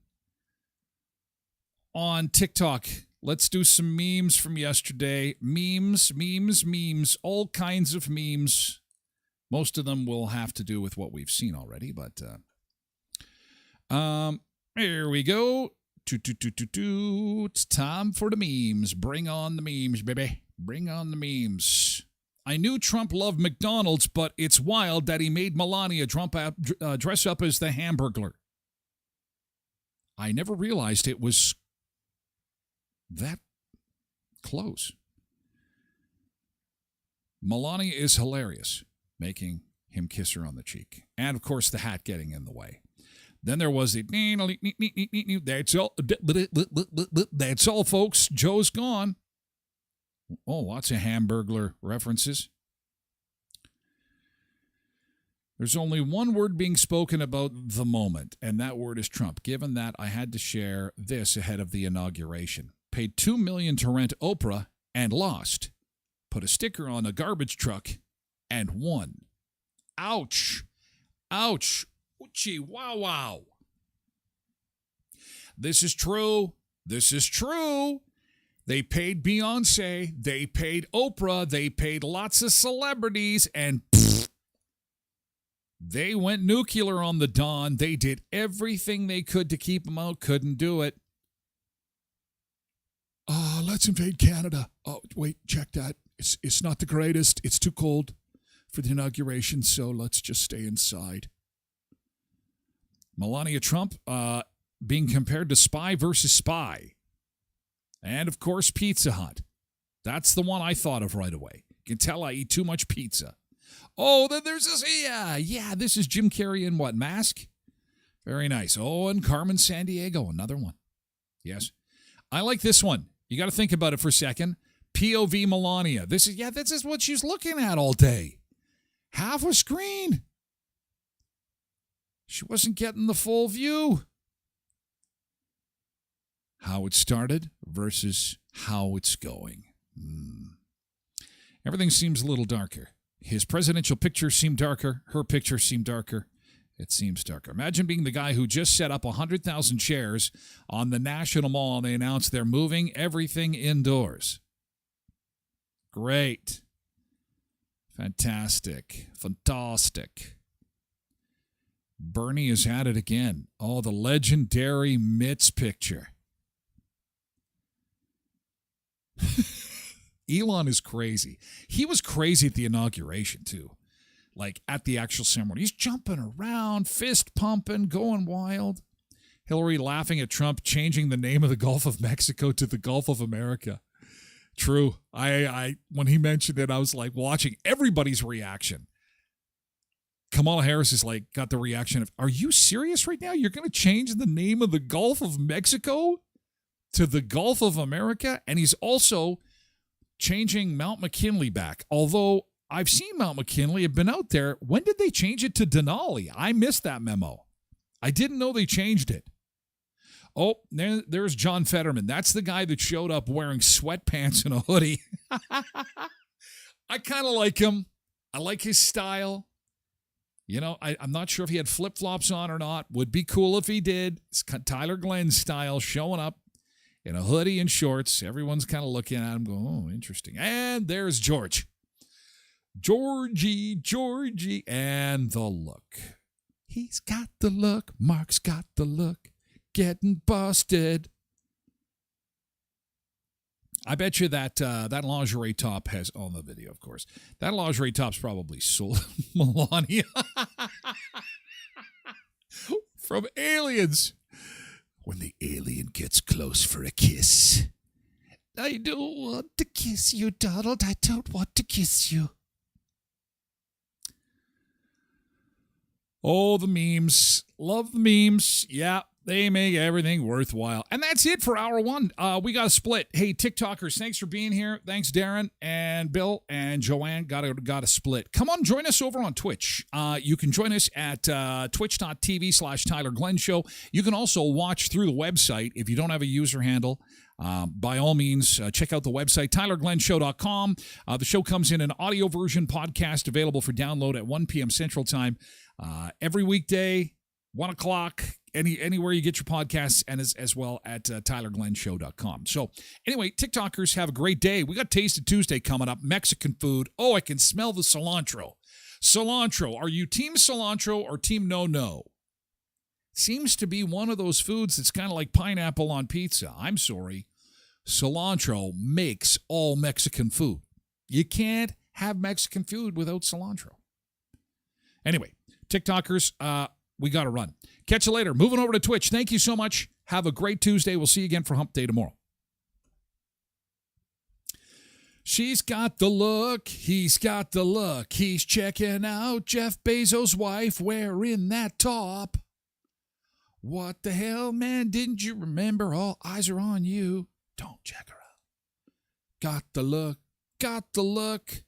TikTok. Let's do some memes from yesterday. Memes, all kinds of memes. Most of them will have to do with what we've seen already, but here we go. It's time for the memes. Bring on the memes, baby. Bring on the memes. I knew Trump loved McDonald's, but it's wild that he made Melania dress up as the Hamburglar. I never realized it was that close. Melania is hilarious, making him kiss her on the cheek. And, of course, the hat getting in the way. Then there was the, that's all, folks. Joe's gone. Oh, lots of Hamburglar references. There's only one word being spoken about the moment, and that word is Trump. Given that, I had to share this ahead of the inauguration. Paid $2 million to rent Oprah and lost. Put a sticker on a garbage truck and won. Ouch. Ouch. Oochie, wow, wow. This is true. This is true. They paid Beyonce. They paid Oprah. They paid lots of celebrities, and they went nuclear on the Don. They did everything they could to keep him out. Couldn't do it. Let's invade Canada. Oh, wait, check that. It's not the greatest. It's too cold for the inauguration, so let's just stay inside. Melania Trump being compared to Spy versus Spy. And, of course, Pizza Hut. That's the one I thought of right away. You can tell I eat too much pizza. Oh, then there's this. Yeah, this is Jim Carrey in what, Mask? Very nice. Oh, and Carmen Sandiego, another one. Yes. I like this one. You got to think about it for a second. POV Melania. This is what she's looking at all day. Half a screen. She wasn't getting the full view. How it started versus how it's going. Everything seems a little darker. His presidential picture seemed darker. Her picture seemed darker. It seems darker. Imagine being the guy who just set up 100,000 chairs on the National Mall and they announced they're moving everything indoors. Great. Fantastic. Fantastic. Bernie is at it again. Oh, the legendary Mitts picture. Elon is crazy. He was crazy at the inauguration, too. Like, at the actual ceremony. He's jumping around, fist pumping, going wild. Hillary laughing at Trump changing the name of the Gulf of Mexico to the Gulf of America. True. I when he mentioned it, I was like watching everybody's reaction. Kamala Harris is like, got the reaction of, are you serious right now? You're going to change the name of the Gulf of Mexico to the Gulf of America? And he's also changing Mount McKinley back. Although I've seen Mount McKinley, I've been out there. When did they change it to Denali? I missed that memo. I didn't know they changed it. Oh, there's John Fetterman. That's the guy that showed up wearing sweatpants and a hoodie. I kind of like him. I like his style. You know, I'm not sure if he had flip-flops on or not. Would be cool if he did. It's Tyler Glenn style, showing up in a hoodie and shorts. Everyone's kind of looking at him going, oh, interesting. And there's George. Georgie, and the look. He's got the look. Mark's got the look. Getting busted. I bet you that that lingerie top has, on the video, of course, that lingerie top's probably sold Melania from Aliens. When the alien gets close for a kiss. I don't want to kiss you, Donald. I don't want to kiss you. Oh, the memes. Love the memes. Yeah. They make everything worthwhile. And that's it for hour one. We got a split. Hey, TikTokers, thanks for being here. Thanks, Darren and Bill and Joanne. Got a split. Come on, join us over on Twitch. You can join us at twitch.tv/Tyler Glen Show. You can also watch through the website if you don't have a user handle. By all means, check out the website, tylerglenshow.com. The show comes in an audio version podcast available for download at 1 p.m. Central Time every weekday, 1 o'clock. Anywhere you get your podcasts, and as well at tylerglenshow.com. So anyway, TikTokers, have a great day. We got Tasted Tuesday coming up, Mexican food. Oh, I can smell the cilantro. Cilantro. Are you team cilantro or team no? Seems to be one of those foods that's kind of like pineapple on pizza. I'm sorry. Cilantro makes all Mexican food. You can't have Mexican food without cilantro. Anyway, TikTokers, we got to run. Catch you later. Moving over to Twitch. Thank you so much. Have a great Tuesday. We'll see you again for Hump Day tomorrow. She's got the look, he's got the look. He's checking out Jeff Bezos' wife wearing that top. What the hell, man? Didn't you remember? All eyes are on you. Don't check her out. Got the look, got the look.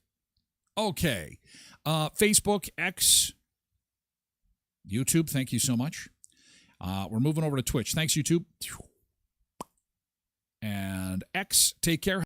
Okay. Facebook, X, YouTube, thank you so much. We're moving over to Twitch. Thanks, YouTube. And X, take care.